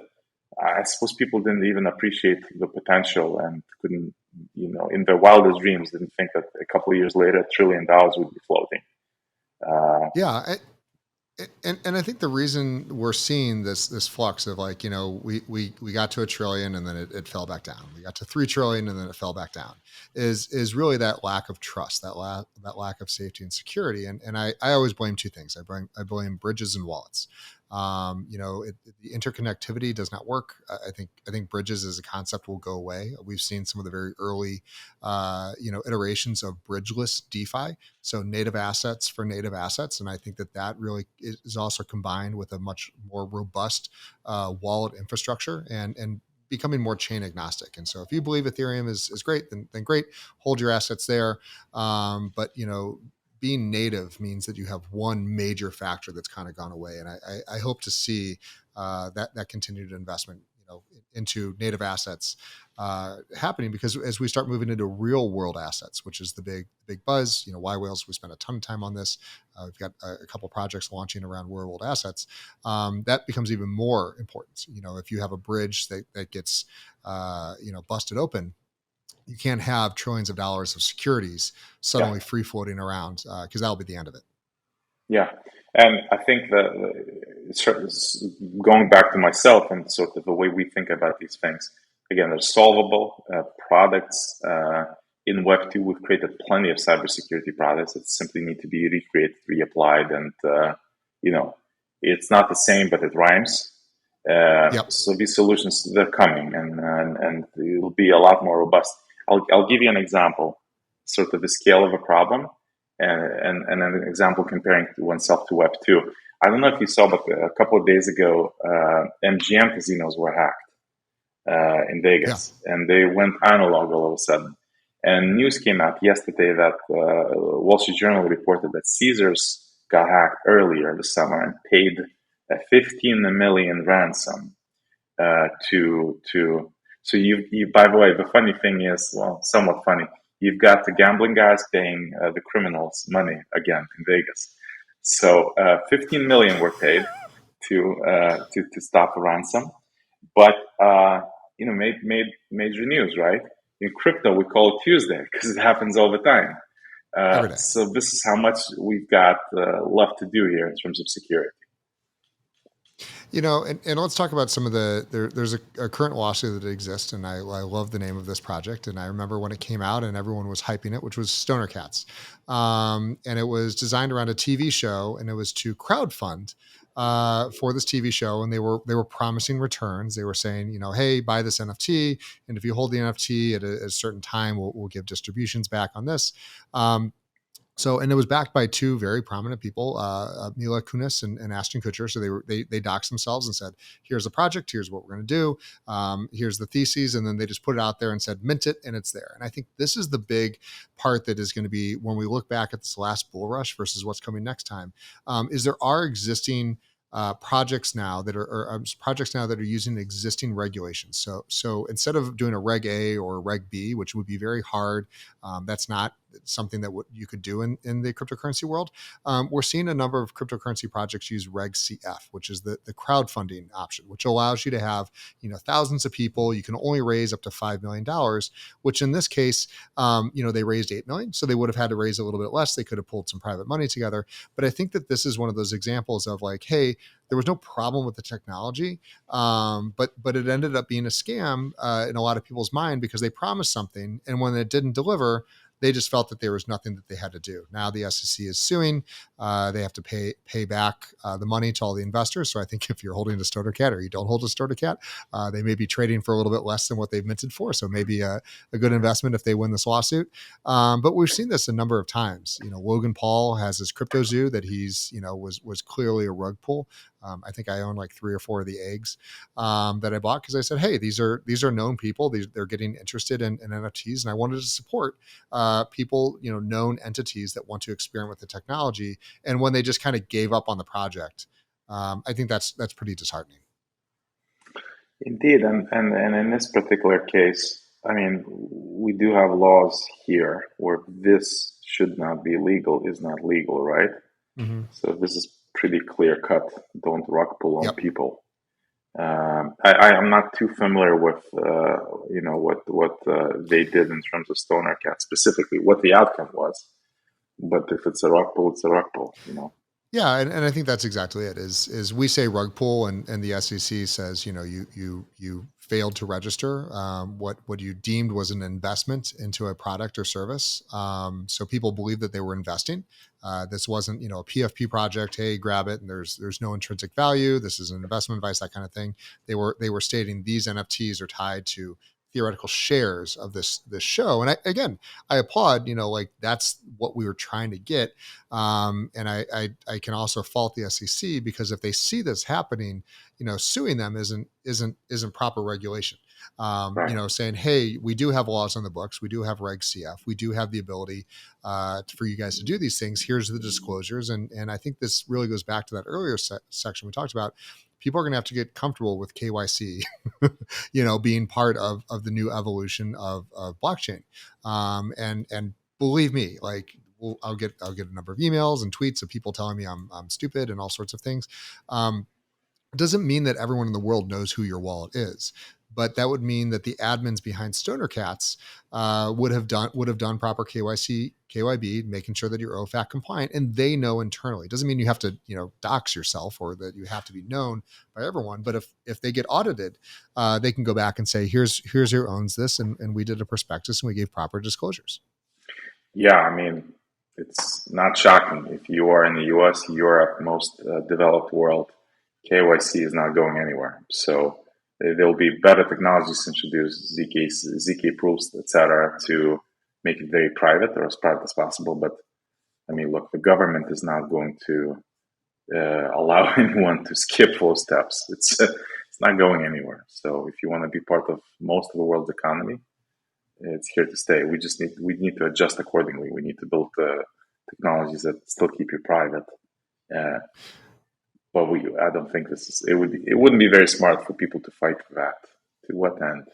I suppose people didn't even appreciate the potential and couldn't, in their wildest dreams, didn't think that a couple of years later, $1 trillion would be floating. Yeah. And I think the reason we're seeing this flux of, like, we got to $1 trillion and then it fell back down. We got to 3 trillion and then it fell back down, is really that lack of trust, that lack of safety and security. And I always blame two things. I blame bridges and wallets. The interconnectivity does not work. I think bridges as a concept will go away. We've seen some of the very early, iterations of bridgeless DeFi. So native assets for native assets. And I think that really is also combined with a much more robust wallet infrastructure and becoming more chain agnostic. And so if you believe Ethereum is great, then great, hold your assets there. But being native means that you have one major factor that's kind of gone away. And I hope to see that continued investment, into native assets happening, because as we start moving into real world assets, which is the big buzz, yWhales, we spent a ton of time on this. We've got a couple projects launching around real world assets. That becomes even more important. If you have a bridge that gets, busted open, you can't have trillions of dollars of securities Yeah. suddenly free floating around, because that'll be the end of it. Yeah, and I think that going back to myself and sort of the way we think about these things, again, they're solvable products. In Web2, we've created plenty of cybersecurity products that simply need to be recreated, reapplied, and it's not the same, but it rhymes. Yep. So these solutions, they're coming, and it'll be a lot more robust. I'll give you an example, sort of the scale of a problem, and an example comparing oneself to Web 2. I don't know if you saw, but a couple of days ago, MGM casinos were hacked in Vegas, and they went analog all of a sudden. And news came out yesterday that Wall Street Journal reported that Caesars got hacked earlier this summer and paid a 15 million ransom to. So you. By the way, the funny thing is, well, somewhat funny. You've got the gambling guys paying the criminals money again in Vegas. So 15 million were paid to stop the ransom, but made major news, right? In crypto, we call it Tuesday because it happens all the time. Every day. So this is how much we've got left to do here in terms of security. And let's talk about some of there's a current lawsuit that exists, and I love the name of this project. And I remember when it came out and everyone was hyping it, which was Stoner Cats. And it was designed around a TV show, and it was to crowdfund for this TV show. And they were promising returns. They were saying, hey, buy this NFT. And if you hold the NFT at a certain time, we'll give distributions back on this. So, and it was backed by two very prominent people, Mila Kunis and Ashton Kutcher. So they doxed themselves and said, "Here's the project. Here's what we're going to do. Here's the theses," and then they just put it out there and said, "Mint it," and it's there. And I think this is the big part that is going to be when we look back at this last bull rush versus what's coming next time. Is there are existing projects now that are using existing regulations. So instead of doing a Reg A or a Reg B, which would be very hard, that's not something that you could do in the cryptocurrency world. We're seeing a number of cryptocurrency projects use Reg CF, which is the crowdfunding option, which allows you to have thousands of people. You can only raise up to $5 million, which in this case, they raised 8 million, so they would have had to raise a little bit less. They could have pulled some private money together, but I think that this is one of those examples of like, hey, there was no problem with the technology, but it ended up being a scam in a lot of people's mind because they promised something, and when it didn't deliver, they just felt that there was nothing that they had to do. Now the SEC is suing. They have to pay back the money to all the investors. So I think if you're holding a Stoner Cat or you don't hold a Stoner Cat, they may be trading for a little bit less than what they've minted for. So maybe a good investment if they win this lawsuit. But we've seen this a number of times. Logan Paul has his crypto zoo that he's was clearly a rug pull. I think I own like 3 or 4 of the eggs that I bought because I said, hey, these are known people. They're getting interested in NFTs, and I wanted to support people, known entities that want to experiment with the technology. And when they just kind of gave up on the project, I think that's pretty disheartening. Indeed, and in this particular case, I mean, we do have laws here where this should not be legal is not legal, right? Mm-hmm. So this is pretty clear cut. Don't rug pull on Yep. people. I'm not too familiar with what they did in terms of Stoner Cat specifically, what the outcome was. But if it's a rug pull, it's a rug pull. Yeah, and I think that's exactly it. Is we say rug pull, and the SEC says you failed to register what you deemed was an investment into a product or service. So people believe that they were investing. This wasn't a PFP project. Hey, grab it, and there's no intrinsic value. This is an investment advice, that kind of thing. They were stating these NFTs are tied to theoretical shares of this show, and I applaud. Like that's what we were trying to get. And I can also fault the SEC because if they see this happening, suing them isn't proper regulation. Right. Saying, hey, we do have laws on the books. We do have Reg CF. We do have the ability for you guys to do these things. Here's the disclosures. And I think this really goes back to that earlier section we talked about. People are going to have to get comfortable with KYC, being part of the new evolution of blockchain. And believe me, like, I'll get a number of emails and tweets of people telling me I'm stupid and all sorts of things. It doesn't mean that everyone in the world knows who your wallet is, but that would mean that the admins behind Stoner Cats would have done proper KYC, KYB, making sure that you're OFAC compliant, and they know internally. It doesn't mean you have to dox yourself or that you have to be known by everyone. But if they get audited, they can go back and say, here's who owns this, and we did a prospectus and we gave proper disclosures. Yeah, I mean, it's not shocking. If you are in the US, Europe, most developed world, KYC is not going anywhere. So there will be better technologies introduced, ZK proofs, etc., to make it very private or as private as possible. But I mean, look, the government is not going to allow anyone to skip those steps. It's not going anywhere. So if you want to be part of most of the world's economy, it's here to stay. We need to adjust accordingly. We need to build technologies that still keep you private. But I don't think it wouldn't be very smart for people to fight for that. To what end?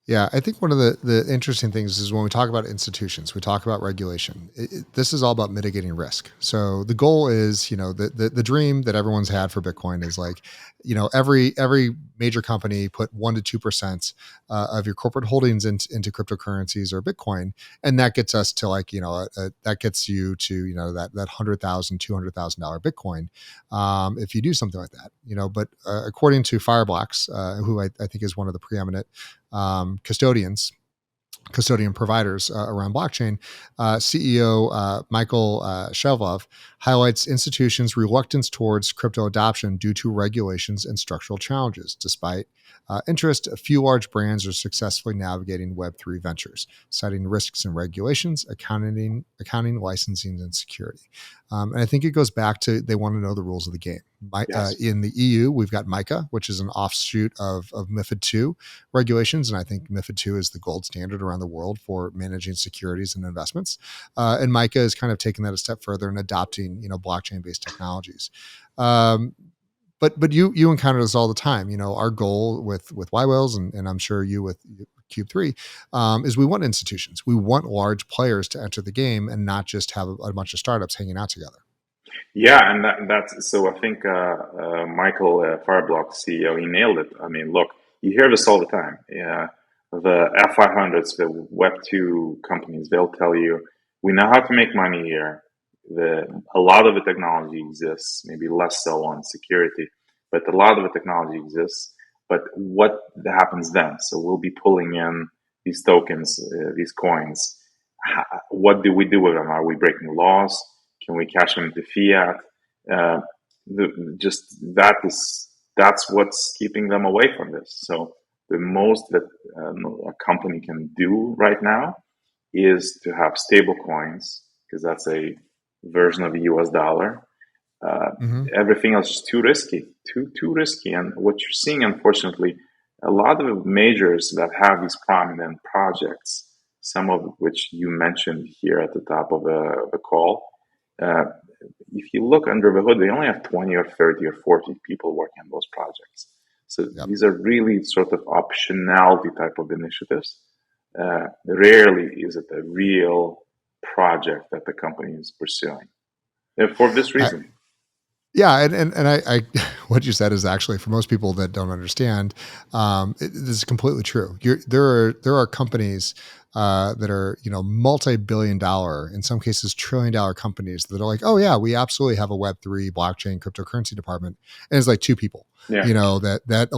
Yeah, I think one of the interesting things is when we talk about institutions, we talk about regulation. This is all about mitigating risk. So the goal is, the dream that everyone's had for Bitcoin is like, every major company put 1% to 2% of your corporate holdings into cryptocurrencies or Bitcoin, and that gets us to like, that gets you to that $100,000, $200,000 Bitcoin if you do something like that. But according to Fireblocks, who I think is one of the preeminent custodian providers around blockchain, CEO Michael Shelvov highlights institutions' reluctance towards crypto adoption due to regulations and structural challenges. Despite interest, a few large brands are successfully navigating Web3 ventures, citing risks in regulations, accounting, licensing, and security. And I think it goes back to they want to know the rules of the game. Yes. In the EU, we've got MiCA, which is an offshoot of MiFID II regulations. And I think MiFID II is the gold standard around the world for managing securities and investments. And MiCA is kind of taking that a step further and adopting, blockchain-based technologies. But you encounter this all the time. Our goal with yWhales, and I'm sure you with Cube3, is we want institutions. We want large players to enter the game and not just have a bunch of startups hanging out together. Yeah, and that's so. I think Michael, Fireblocks CEO, he nailed it. I mean, look, you hear this all the time. The F500s, the Web2 companies, they'll tell you, we know how to make money here. A lot of the technology exists, maybe less so on security, but a lot of the technology exists. But what happens then? So we'll be pulling in these tokens, these coins. What do we do with them? Are we breaking laws? Can we cash them into fiat? That's what's keeping them away from this. So the most that a company can do right now is to have stable coins, because that's a version of the US dollar. Everything else is too risky, too risky. And what you're seeing, unfortunately, a lot of majors that have these prominent projects, some of which you mentioned here at the top of the call, if you look under the hood, they only have 20 or 30 or 40 people working on those projects. So these are really sort of optionality type of initiatives. Rarely is it a real project that the company is pursuing. And for this reason. And I what you said is actually, for most people that don't understand, this is completely true. There are companies that are multi-billion-dollar, in some cases $1 trillion companies that are like, oh yeah, we absolutely have a Web3 blockchain cryptocurrency department, and it's like two people. That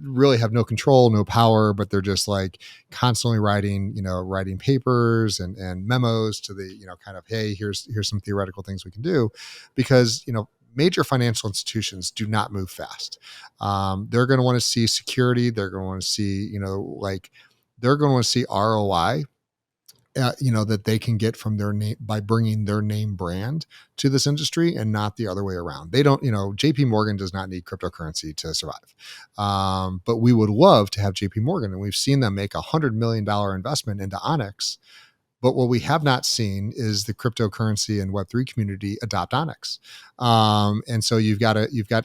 really have no control, no power, but they're just like constantly writing papers and memos to the, kind of, hey, here's some theoretical things we can do, because, major financial institutions do not move fast. They're going to want to see security. They're going to want to see, they're going to want to see ROI, that they can get from their name by bringing their name brand to this industry, and not the other way around. They don't, JP Morgan does not need cryptocurrency to survive. But we would love to have JP Morgan, and we've seen them make $100 million investment into Onyx. But what we have not seen is the cryptocurrency and Web3 community adopt Onyx. And so you've got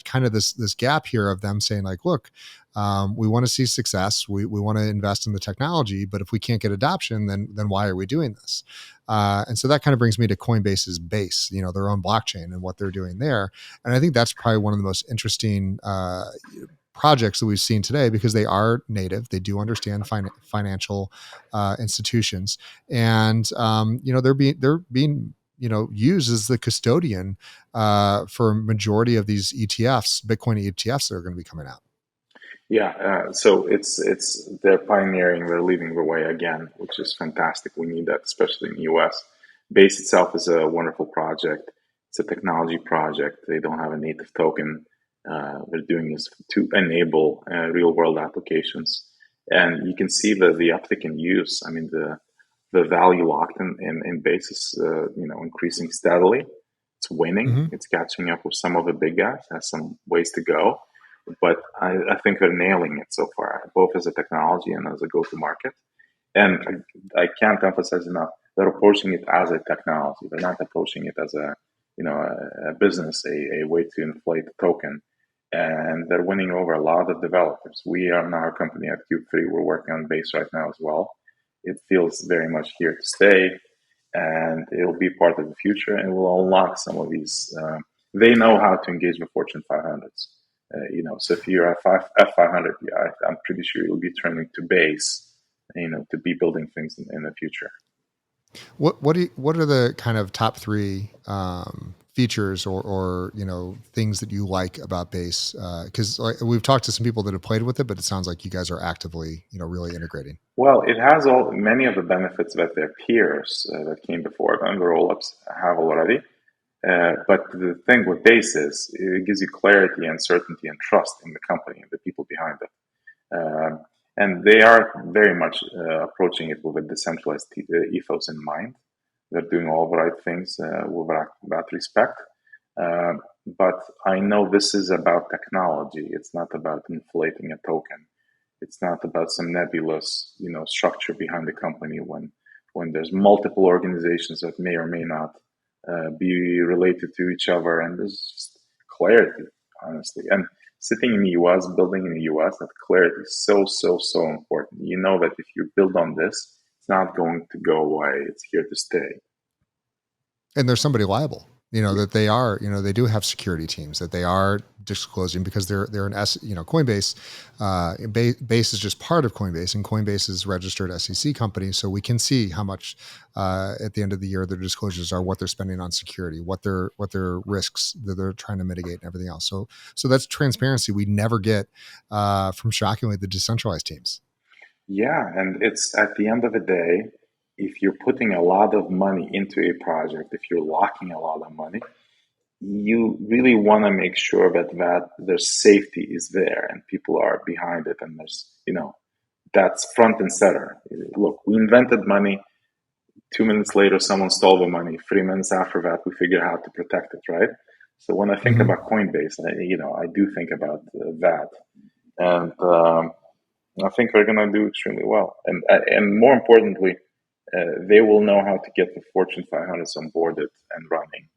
kind of this gap here of them saying like, look, we want to see success. We want to invest in the technology, but if we can't get adoption, then why are we doing this? And so that kind of brings me to Coinbase's Base, their own blockchain and what they're doing there. And I think that's probably one of the most interesting projects that we've seen today, because they are native. They do understand financial institutions, and they're being used as the custodian for a majority of these ETFs, Bitcoin ETFs that are going to be coming out. Yeah, so they're pioneering, they're leading the way again, which is fantastic. We need that, especially in the US. Base itself is a wonderful project. It's a technology project. They don't have a native token. They're doing this to enable real world applications. And you can see the uptick in use. I mean, the value locked in Base is increasing steadily. It's winning. It's catching up with some of the big guys. Has some ways to go. But I think they're nailing it so far, both as a technology and as a go-to-market. And I can't emphasize enough, they're approaching it as a technology. They're not approaching it as a business, a way to inflate the token. And they're winning over a lot of developers. We are in our company at Cube3, we're working on Base right now as well. It feels very much here to stay, and it'll be part of the future, and will unlock some of these. They know how to engage with Fortune 500s. So if you're a F500, I'm pretty sure you'll be turning to Base, to be building things in the future. What are the kind of top three features or things that you like about Base? Because we've talked to some people that have played with it, but it sounds like you guys are actively really integrating. Well, it has many of the benefits that their peers that came before them, the rollups, have already. But the thing with Base is it gives you clarity and certainty and trust in the company and the people behind it. And they are very much approaching it with a decentralized ethos in mind. They're doing all the right things with that respect. But I know this is about technology. It's not about inflating a token. It's not about some nebulous, structure behind the company when there's multiple organizations that may or may not be related to each other, and there's just clarity, honestly. And sitting in the US, building in the US, that clarity is so important. You know that if you build on this, it's not going to go away. It's here to stay. And there's somebody liable, that they are, they do have security teams that they are disclosing because they're an Coinbase. Base is just part of Coinbase, and Coinbase is registered SEC company, so we can see how much at the end of the year their disclosures are, what they're spending on security, what their risks that they're trying to mitigate, and everything else. So that's transparency we never get from, shockingly, the decentralized teams. Yeah, and it's at the end of the day, if you're putting a lot of money into a project, if you're locking a lot of money, you really want to make sure that their safety is there and people are behind it, and there's that's front and center. Look, we invented money. 2 minutes later, someone stole the money. 3 minutes after that, we figured out how to protect it, right? So when I think about Coinbase, I do think about that, and I think they're going to do extremely well, and more importantly, they will know how to get the Fortune 500s onboarded and running.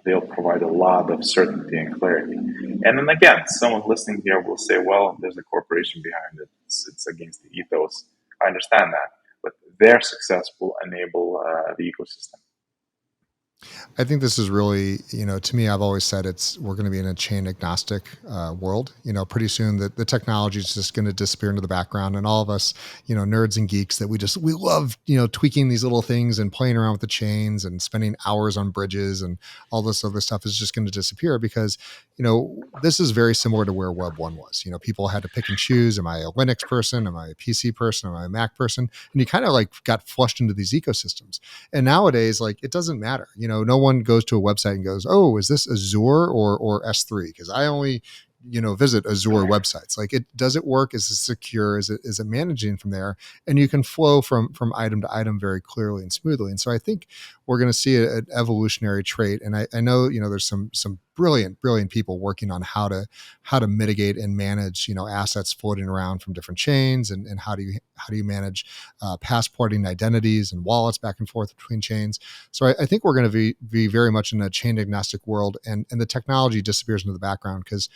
They'll provide a lot of certainty and clarity. And then again, someone listening here will say, well, there's a corporation behind it. It's against the ethos. I understand that. But their success will enable the ecosystem. I think this is really, to me, I've always said we're going to be in a chain agnostic world. Pretty soon the technology is just going to disappear into the background, and all of us, nerds and geeks that we love, tweaking these little things and playing around with the chains and spending hours on bridges and all this other stuff is just going to disappear because, this is very similar to where Web 1 was. People had to pick and choose. Am I a Linux person? Am I a PC person? Am I a Mac person? And you kind of got flushed into these ecosystems. And nowadays, it doesn't matter. No one goes to a website and goes, oh, is this Azure or S3? Because I only, visit Azure websites. Does it work? Is it secure? Is it managing from there? And you can flow from item to item very clearly and smoothly. And so I think we're going to see an evolutionary trait. And I know, there's some brilliant people working on how to mitigate and manage, assets floating around from different chains, and how do you manage passporting identities and wallets back and forth between chains. So I think we're going to be very much in a chain agnostic world, and the technology disappears into the background because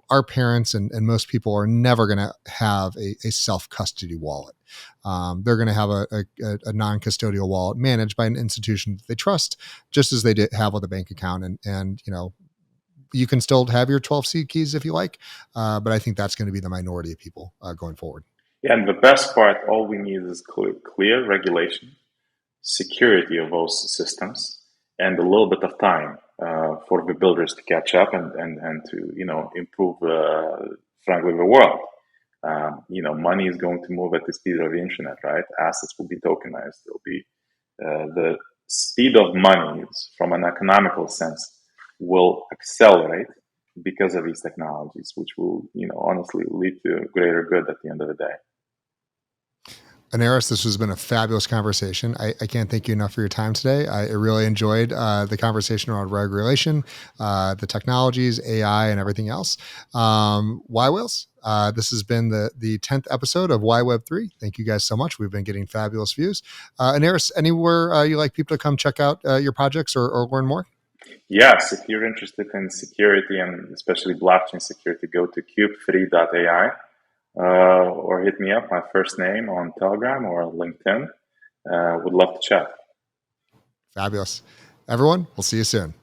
our parents and most people are never going to have a self-custody wallet. They're going to have a non-custodial wallet managed by an institution that they trust, just as they have with a bank account. And you can still have your 12C keys if you like, but I think that's going to be the minority of people going forward. Yeah, and the best part, all we need is clear regulation, security of those systems, and a little bit of time for the builders to catch up and to improve, frankly, the world. Money is going to move at the speed of the internet, right? Assets will be tokenized. There'll be the speed of money from an economical sense will accelerate because of these technologies, which will, honestly lead to greater good at the end of the day. Einaras, this has been a fabulous conversation. I can't thank you enough for your time today. I really enjoyed the conversation around regulation, the technologies, AI, and everything else. yWhales, this has been the 10th episode of yWeb3. Thank you guys so much. We've been getting fabulous views. Einaras, anywhere you like people to come check out your projects or learn more? Yes, if you're interested in security and especially blockchain security, go to cube3.ai. Or hit me up, my first name, on Telegram or LinkedIn. Would love to chat. Fabulous. Everyone, we'll see you soon.